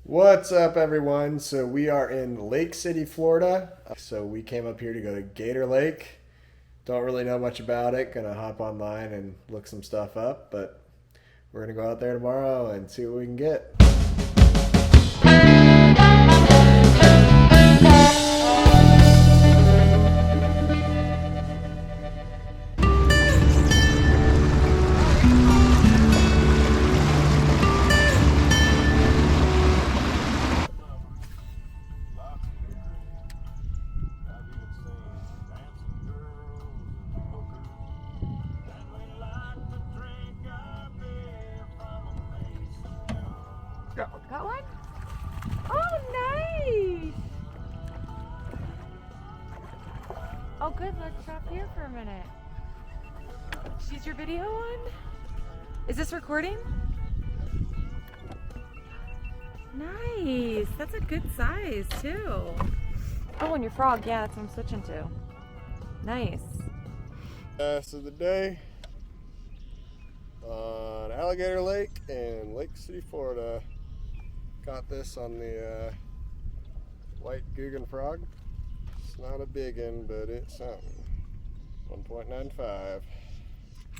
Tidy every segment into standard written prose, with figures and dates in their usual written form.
What's up, everyone? So we are in Lake City, Florida. So we came up here to go to Gator Lake. Don't really know much about it. Gonna hop online and look some stuff up, but we're gonna go out there tomorrow and see what we can get. Got one? Oh, nice! Oh, good. Let's stop here for a minute. Is your video on? Is this recording? Nice. That's a good size, too. Oh, and your frog. Yeah, that's what I'm switching to. Nice. Last of the day on Alligator Lake in Lake City, Florida. Got this on the white Guggen frog. It's not a big one, but it's something. 1.95.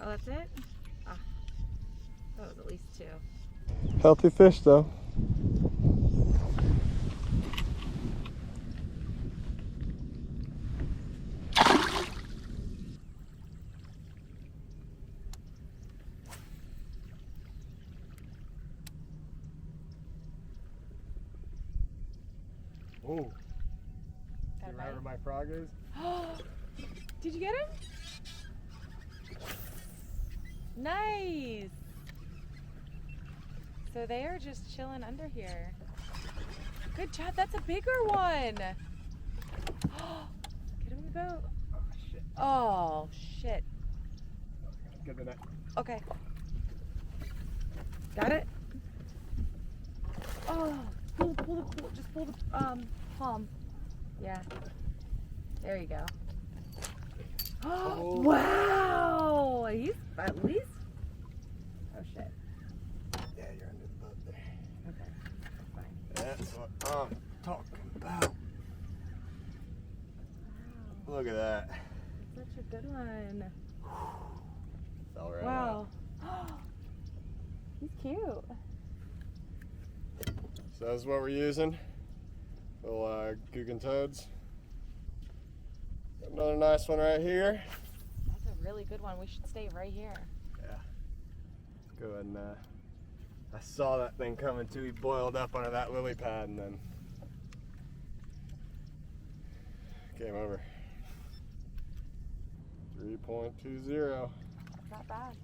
Oh, that's it? Ah, that was at least 2. Healthy fish, though. Oh, you remember where my frog is? Did you get him? Nice. So they are just chilling under here. Good job. That's a bigger one. Get him in the boat. Oh, shit. Oh, shit. Get the net. Okay. Got it? Oh, just pull the palm. Yeah. There you go. Oh, wow! He's at least. Oh shit. Yeah, you're under the boat there. Okay. Fine. That's what I'm talking about. Wow. Look at that. That's such a good one. Fell right Wow. out. He's cute. So that's what we're using. Little Guggen toads. Another nice one right here. That's a really good one. We should stay right here. Yeah. Let's go ahead and I saw that thing coming too. He boiled up under that lily pad and then came over. 3.20. Not bad.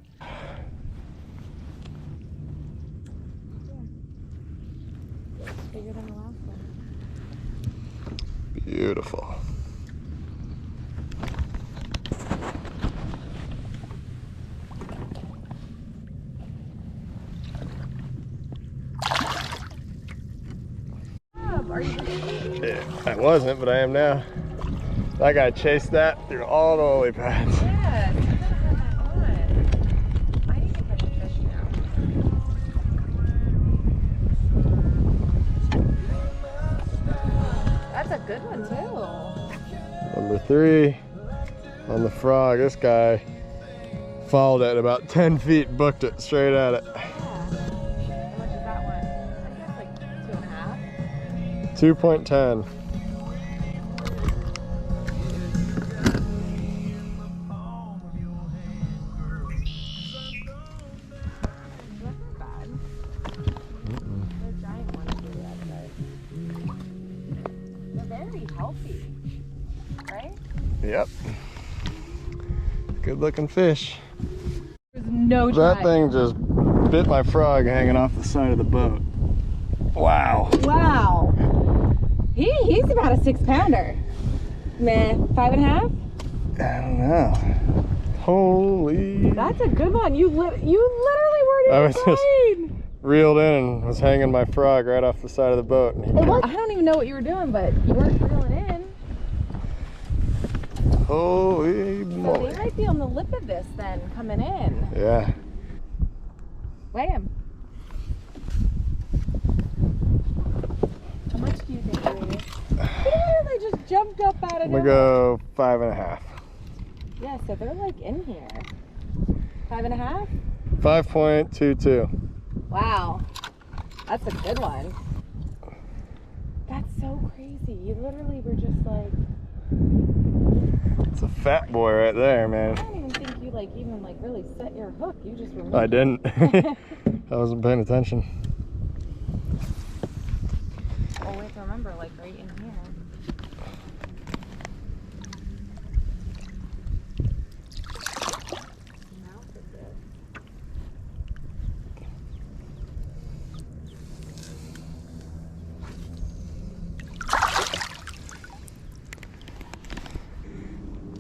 Bigger than the last one. Beautiful. Are you ready? Yeah, I wasn't, but I am now. I gotta chase that through all the lily pads. Yes. I need to catch a fish now. That's a good one too. Number 3 on the frog. This guy followed it about 10 feet, booked it straight at it. Yeah. How much is that one? I guess like 2.5. 2.10. That's not bad. The giant one is really that size. They're very healthy, right? Yep. Good looking fish. There's no That thing just bit my frog hanging off the side of the boat. Wow. Wow. He's about a 6-pounder. Meh, 5.5? I don't know. Holy. That's a good one. You literally weren't even I was just trying. reeled in and was hanging my frog right off the side of the boat. And I don't even know what you were doing, but you weren't reeling in. holy So moly. they might be on the lip of this then, coming in. Yeah. Weigh him. jumped up out of I'm gonna go 5.5. Yeah, so they're like in here. 5.5? 5.22. Wow. That's a good one. That's so crazy. You literally were just like... It's a fat boy right there, I man. don't even think you like even like really set your hook. You just were... I didn't. I wasn't paying attention. Oh, we have to remember, like right in here.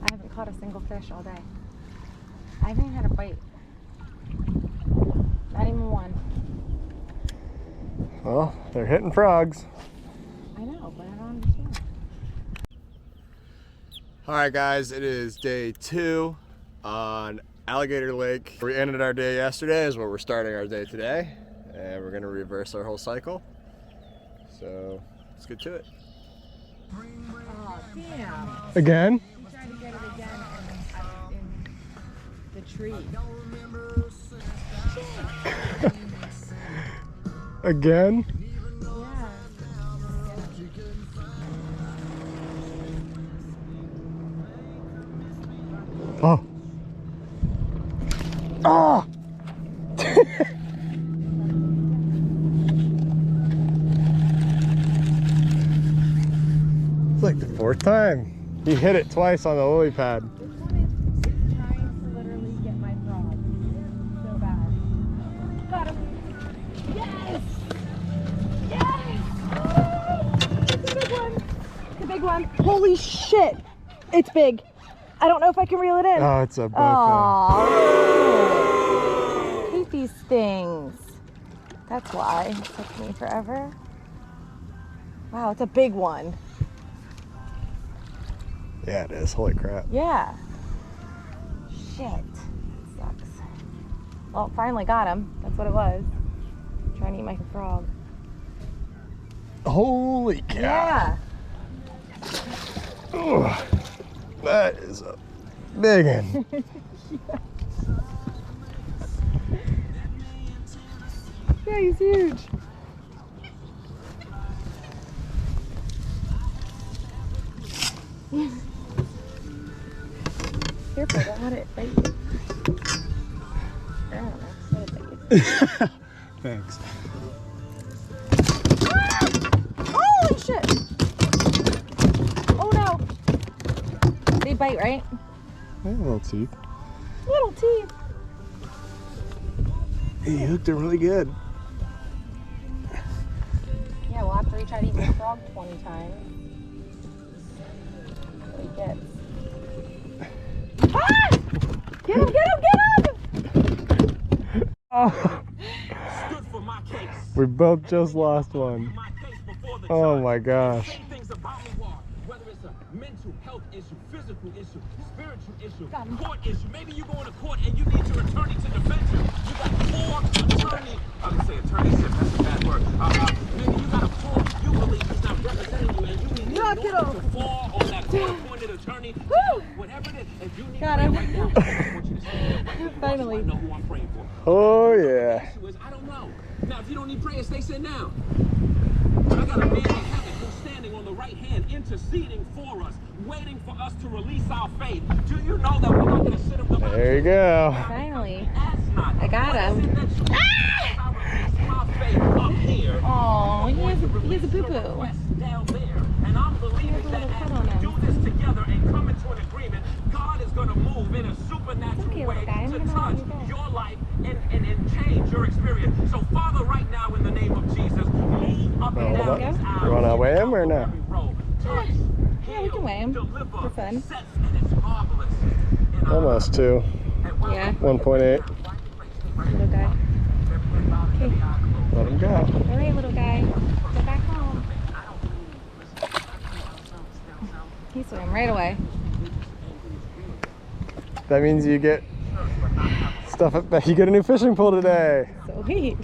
I haven't caught a single fish all day. I haven't even had a bite. Not even one. Well, they're hitting frogs. I know, but I don't understand. All right, guys, it is day 2 on Alligator Lake. We ended our day yesterday is where we're starting our day today, and we're gonna reverse our whole cycle. So let's get to it. Oh, damn. Again? We tried to get it again in the tree. Again? Yeah. Oh. Oh! It's like the 4th time. He hit it twice on the lily pad. This one is trying to literally get my frog. So bad. Got him. Yes! Yes! It's a big one. It's a big one. Holy shit! It's big. I don't know if I can reel it in. Oh, it's a bowfin. Aww. I hate these things. That's why it took me forever. Wow, it's a big one. Yeah, it is. Holy crap. Yeah. Shit. Sucks. Well, finally got him. That's what it was. Trying to eat my frog. Holy cow. Yeah. Ugh. That is a big one. Yeah, he's huge. Careful, don't let it bite you. I don't know. Let it bite you. Thanks. Ah! Holy shit! Oh no! They bite, right? Hey, little teeth. Little teeth. He hooked it really good. Yeah, well, after he tried to eat my frog 20 times, that's what he gets. Ah! Get him, get him, get him! Oh. We both just lost one. Oh my gosh. Whether it's a mental health issue, physical issue, spiritual issue, Got him. court issue. Maybe you go into court and you need your attorney to defend you. You got 4 attorney. I would say attorneyship. That's a bad word. Maybe you got a court you believe is not representing you, and you need Knock it off. to fall on that court-appointed attorney. Woo! Whatever it is, if you need Got prayer him. right now, I want you to say it. Finally. I know who I'm praying for. Oh The yeah. issue is, I don't know. Now, if you don't need prayer, stay sit down. But I got a man in heaven who's standing on the right hand, interceding for us, waiting for us to release our faith. Do you know that we're not going to sit him the There you go. Finally. not. I got him. I release my faith up here. Oh, he has a boo-boo. Down there. And I'm believing that as we do this together and come into an agreement, God is going to move in a supernatural Okay, way little guy. I'm to gonna touch let you go. your life and change your experience. So, Father, right now, in the name of Jesus, move up and Hold down up. these aisles. You want to weigh him or no? Touch, Yeah, we can weigh him. deliver, For fun. sets, and it's marvelous. In our Almost 2. Yeah. 1.8. Little guy. Okay. Let him go. All right, little guy. Go back home. He swam right away. That means you get stuff. You get a new fishing pole today. Sweet.